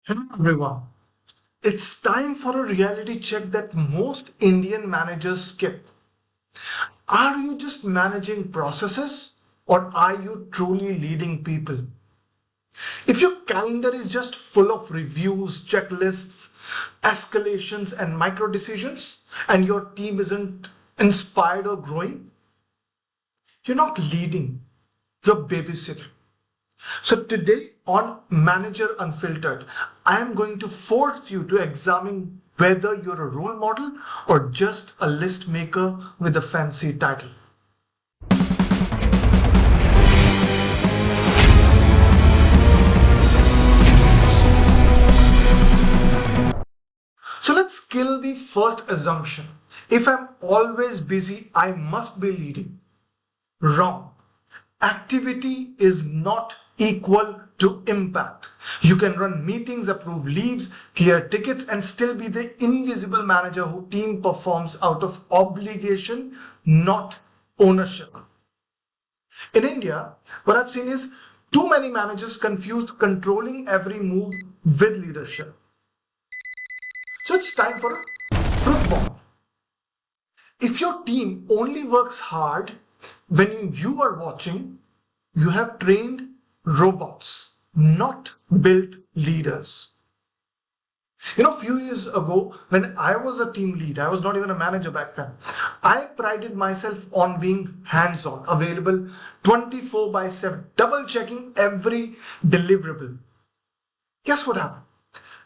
Hello everyone. It's time for a reality check that most Indian managers skip. Are you just managing processes or are you truly leading people? If your calendar is just full of reviews, checklists, escalations, and micro decisions, and your team isn't inspired or growing, you're not leading, you're babysitting. So today on Manager Unfiltered, I am going to force you to examine whether you're a role model or just a list maker with a fancy title. So let's kill the first assumption. If I'm always busy, I must be leading. Wrong. Activity is not equal to impact. You can run meetings, approve leaves, clear tickets, and still be the invisible manager who team performs out of obligation, not ownership. In India, what I've seen is too many managers confuse controlling every move with leadership. So it's time for a truth bomb. If your team only works hard when you are watching, you have trained robots, not built leaders. A few years ago, when I was a team lead, I was not even a manager back then. I prided myself on being hands on, available 24 by 7, double checking every deliverable. Guess what happened?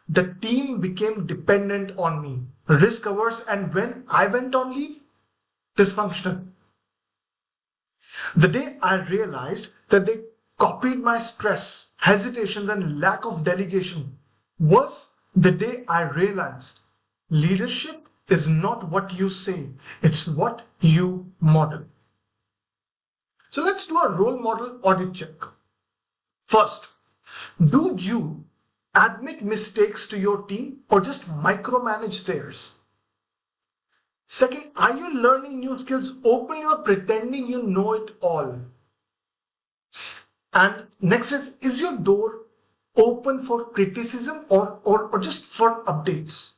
The team became dependent on me, risk averse, and when I went on leave, dysfunctional. The day I realized that they copied my stress, hesitations, and lack of delegation was the day I realized leadership is not what you say, it's what you model. So let's do a role model audit check. First, do you admit mistakes to your team or just micromanage theirs? Second, are you learning new skills openly or pretending you know it all? And next is your door open for criticism or just for updates?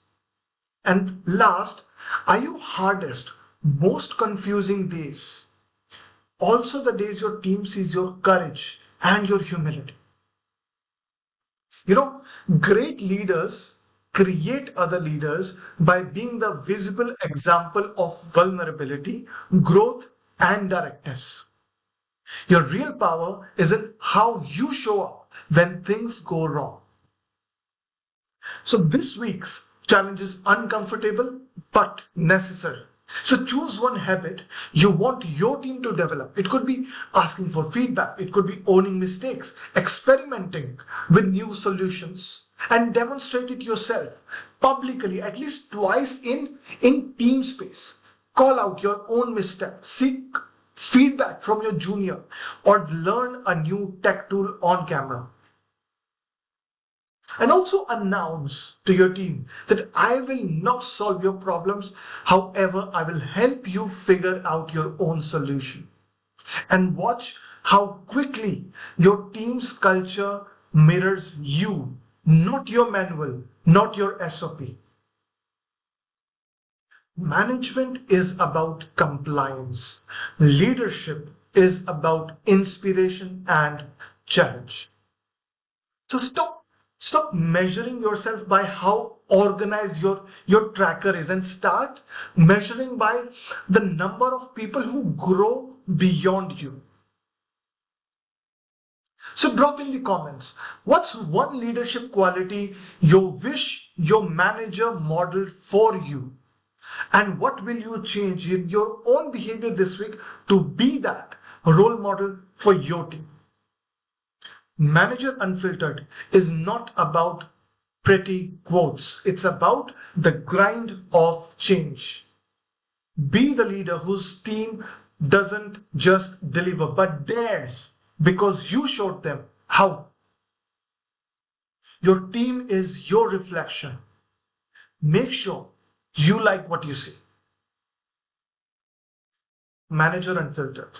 And last, are you hardest, most confusing days also the days your team sees your courage and your humility? You know, great leaders create other leaders by being the visible example of vulnerability, growth, and directness. Your real power is in how you show up when things go wrong. So this week's challenge is uncomfortable but necessary. So choose one habit you want your team to develop. It could be asking for feedback. It could be owning mistakes, experimenting with new solutions, and demonstrate it yourself publicly at least twice in team space. Call out your own misstep. Seek feedback from your junior or learn a new tech tool on camera. And also announce to your team that I will not solve your problems. However, I will help you figure out your own solution. And watch how quickly your team's culture mirrors you, not your manual, not your SOP. Management is about compliance. Leadership is about inspiration and challenge. So stop measuring yourself by how organized your tracker is and start measuring by the number of people who grow beyond you. So drop in the comments. What's one leadership quality you wish your manager modeled for you? And what will you change in your own behavior this week to be that role model for your team? Manager Unfiltered is not about pretty quotes. It's about the grind of change. Be the leader whose team doesn't just deliver but dares because you showed them how. Your team is your reflection. Make sure you like what you see. Manager Unfiltered.